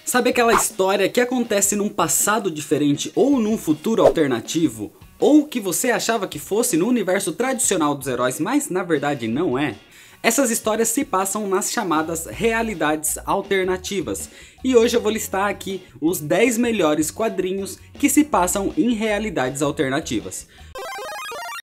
Sabe aquela história que acontece num passado diferente ou num futuro alternativo? Ou que você achava que fosse no universo tradicional dos heróis, mas na verdade não é? Essas histórias se passam nas chamadas realidades alternativas. E hoje eu vou listar aqui os 10 melhores quadrinhos que se passam em realidades alternativas.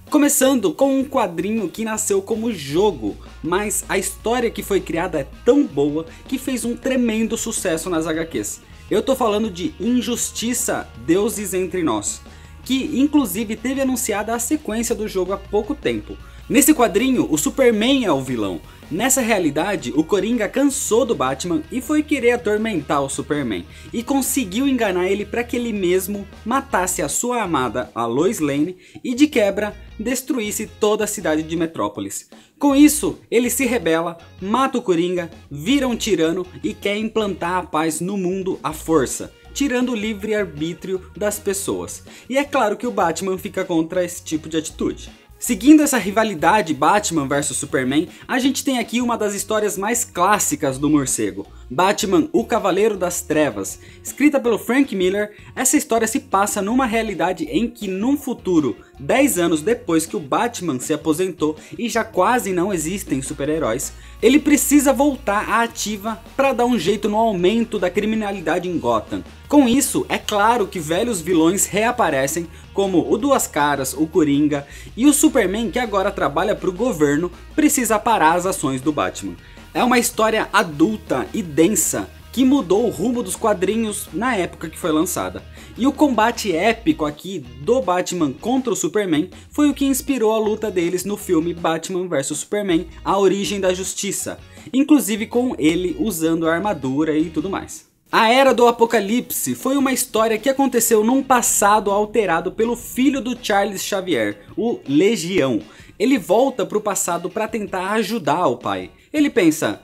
Começando com um quadrinho que nasceu como jogo, mas a história que foi criada é tão boa que fez um tremendo sucesso nas HQs. Eu tô falando de Injustiça, Deuses Entre Nós, que inclusive teve anunciada a sequência do jogo há pouco tempo. Nesse quadrinho, o Superman é o vilão. Nessa realidade, o Coringa cansou do Batman e foi querer atormentar o Superman, e conseguiu enganar ele para que ele mesmo matasse a sua amada, a Lois Lane, e de quebra, destruísse toda a cidade de Metrópolis. Com isso, ele se rebela, mata o Coringa, vira um tirano e quer implantar a paz no mundo à força, tirando o livre-arbítrio das pessoas. E é claro que o Batman fica contra esse tipo de atitude. Seguindo essa rivalidade Batman vs Superman, a gente tem aqui uma das histórias mais clássicas do morcego, Batman, o Cavaleiro das Trevas. Escrita pelo Frank Miller, essa história se passa numa realidade em que num futuro, 10 anos depois que o Batman se aposentou e já quase não existem super-heróis, ele precisa voltar à ativa para dar um jeito no aumento da criminalidade em Gotham. Com isso, é claro que velhos vilões reaparecem, como o Duas Caras, o Coringa, e o Superman, que agora trabalha para o governo, precisa parar as ações do Batman. É uma história adulta e densa que mudou o rumo dos quadrinhos na época que foi lançada. E o combate épico aqui do Batman contra o Superman foi o que inspirou a luta deles no filme Batman vs Superman, A Origem da Justiça, inclusive com ele usando a armadura e tudo mais. A Era do Apocalipse foi uma história que aconteceu num passado alterado pelo filho do Charles Xavier, o Legião. Ele volta para o passado para tentar ajudar o pai. Ele pensa,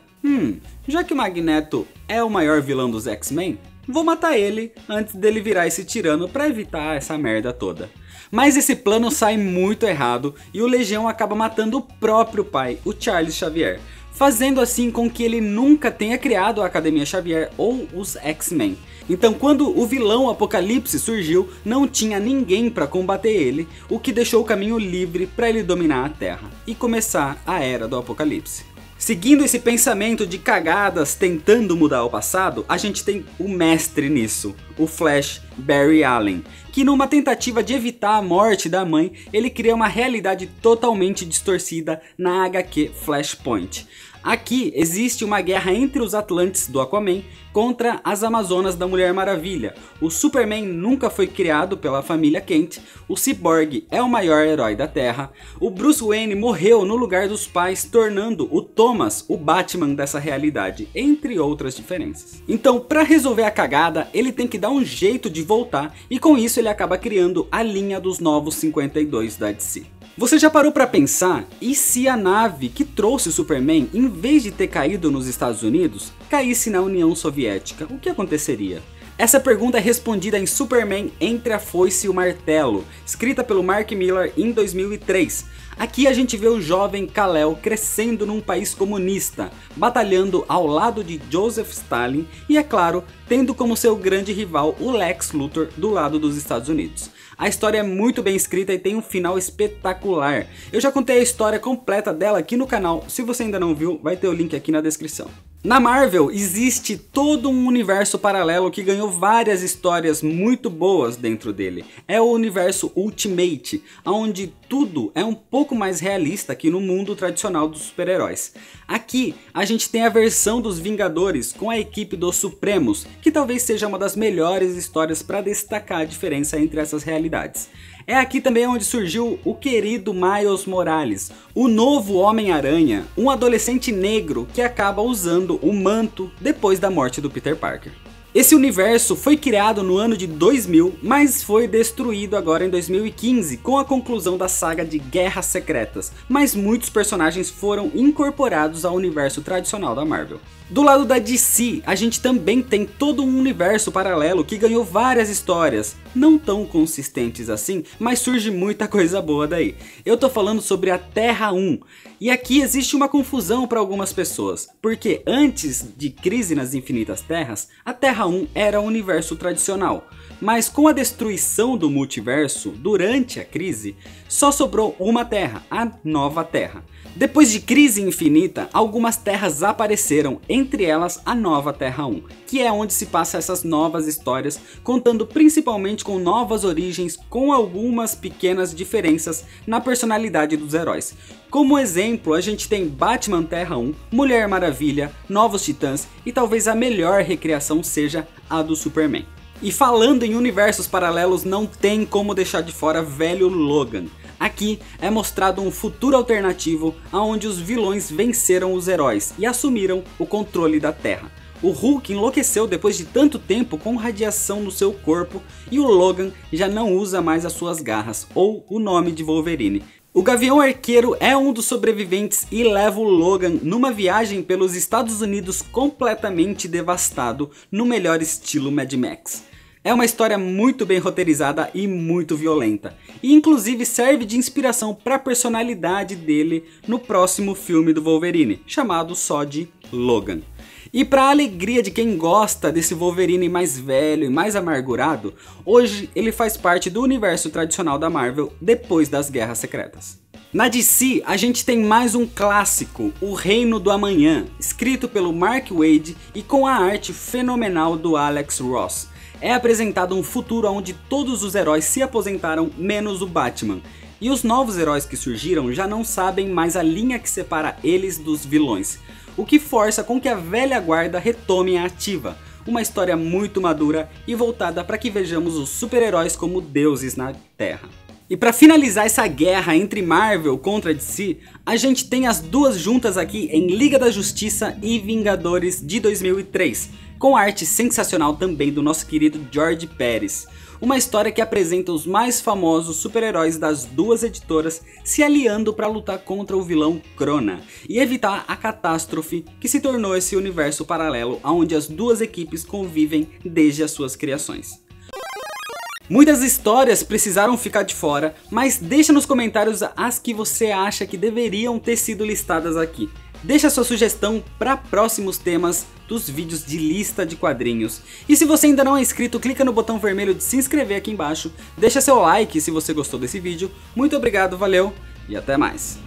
já que o Magneto é o maior vilão dos X-Men, vou matar ele antes dele virar esse tirano para evitar essa merda toda. Mas esse plano sai muito errado e o Legião acaba matando o próprio pai, o Charles Xavier, fazendo assim com que ele nunca tenha criado a Academia Xavier ou os X-Men. Então quando o vilão Apocalipse surgiu, não tinha ninguém para combater ele, o que deixou o caminho livre para ele dominar a Terra e começar a Era do Apocalipse. Seguindo esse pensamento de cagadas tentando mudar o passado, a gente tem o mestre nisso, o Flash Barry Allen, que numa tentativa de evitar a morte da mãe, ele cria uma realidade totalmente distorcida na HQ Flashpoint. Aqui existe uma guerra entre os Atlantes do Aquaman contra as Amazonas da Mulher Maravilha. O Superman nunca foi criado pela família Kent, o Cyborg é o maior herói da Terra, o Bruce Wayne morreu no lugar dos pais, tornando o Thomas o Batman dessa realidade, entre outras diferenças. Então, para resolver a cagada, ele tem que dar um jeito de voltar e com isso ele acaba criando a linha dos Novos 52 da DC. Você já parou para pensar, e se a nave que trouxe o Superman, em vez de ter caído nos Estados Unidos, caísse na União Soviética? O que aconteceria? Essa pergunta é respondida em Superman Entre a Foice e o Martelo, escrita pelo Mark Millar em 2003. Aqui a gente vê o jovem Kal-El crescendo num país comunista, batalhando ao lado de Joseph Stalin e, é claro, tendo como seu grande rival o Lex Luthor do lado dos Estados Unidos. A história é muito bem escrita e tem um final espetacular. Eu já contei a história completa dela aqui no canal, se você ainda não viu, vai ter o link aqui na descrição. Na Marvel existe todo um universo paralelo que ganhou várias histórias muito boas dentro dele. É o universo Ultimate, onde tudo é um pouco mais realista que no mundo tradicional dos super-heróis. Aqui a gente tem a versão dos Vingadores com a equipe dos Supremos, que talvez seja uma das melhores histórias para destacar a diferença entre essas realidades. É aqui também onde surgiu o querido Miles Morales, o novo Homem-Aranha, um adolescente negro que acaba usando o manto depois da morte do Peter Parker. Esse universo foi criado no ano de 2000, mas foi destruído agora em 2015 com a conclusão da saga de Guerras Secretas, mas muitos personagens foram incorporados ao universo tradicional da Marvel. Do lado da DC, a gente também tem todo um universo paralelo que ganhou várias histórias, não tão consistentes assim, mas surge muita coisa boa daí. Eu tô falando sobre a Terra 1, e aqui existe uma confusão para algumas pessoas, porque antes de Crise nas Infinitas Terras, a Terra 1 era o universo tradicional. Mas com a destruição do multiverso durante a crise, só sobrou uma Terra, a Nova Terra. Depois de Crise Infinita, algumas terras apareceram, entre elas a Nova Terra 1, que é onde se passa essas novas histórias, contando principalmente com novas origens, com algumas pequenas diferenças na personalidade dos heróis. Como exemplo, a gente tem Batman Terra 1, Mulher Maravilha, Novos Titãs e talvez a melhor recriação seja a do Superman. E falando em universos paralelos, não tem como deixar de fora velho Logan. Aqui é mostrado um futuro alternativo onde os vilões venceram os heróis e assumiram o controle da Terra. O Hulk enlouqueceu depois de tanto tempo com radiação no seu corpo e o Logan já não usa mais as suas garras ou o nome de Wolverine. O Gavião Arqueiro é um dos sobreviventes e leva o Logan numa viagem pelos Estados Unidos completamente devastado no melhor estilo Mad Max. É uma história muito bem roteirizada e muito violenta, e inclusive serve de inspiração para a personalidade dele no próximo filme do Wolverine, chamado só de Logan. E para a alegria de quem gosta desse Wolverine mais velho e mais amargurado, hoje ele faz parte do universo tradicional da Marvel depois das Guerras Secretas. Na DC, a gente tem mais um clássico, O Reino do Amanhã, escrito pelo Mark Waid e com a arte fenomenal do Alex Ross. É apresentado um futuro onde todos os heróis se aposentaram menos o Batman, e os novos heróis que surgiram já não sabem mais a linha que separa eles dos vilões, o que força com que a velha guarda retome a ativa. Uma história muito madura e voltada para que vejamos os super-heróis como deuses na Terra. E para finalizar essa guerra entre Marvel contra DC, a gente tem as duas juntas aqui em Liga da Justiça e Vingadores de 2003, com arte sensacional também do nosso querido George Pérez. Uma história que apresenta os mais famosos super-heróis das duas editoras se aliando para lutar contra o vilão Krona e evitar a catástrofe que se tornou esse universo paralelo onde as duas equipes convivem desde as suas criações. Muitas histórias precisaram ficar de fora, mas deixa nos comentários as que você acha que deveriam ter sido listadas aqui. Deixa sua sugestão para próximos temas dos vídeos de lista de quadrinhos. E se você ainda não é inscrito, clica no botão vermelho de se inscrever aqui embaixo. Deixa seu like se você gostou desse vídeo. Muito obrigado, valeu e até mais.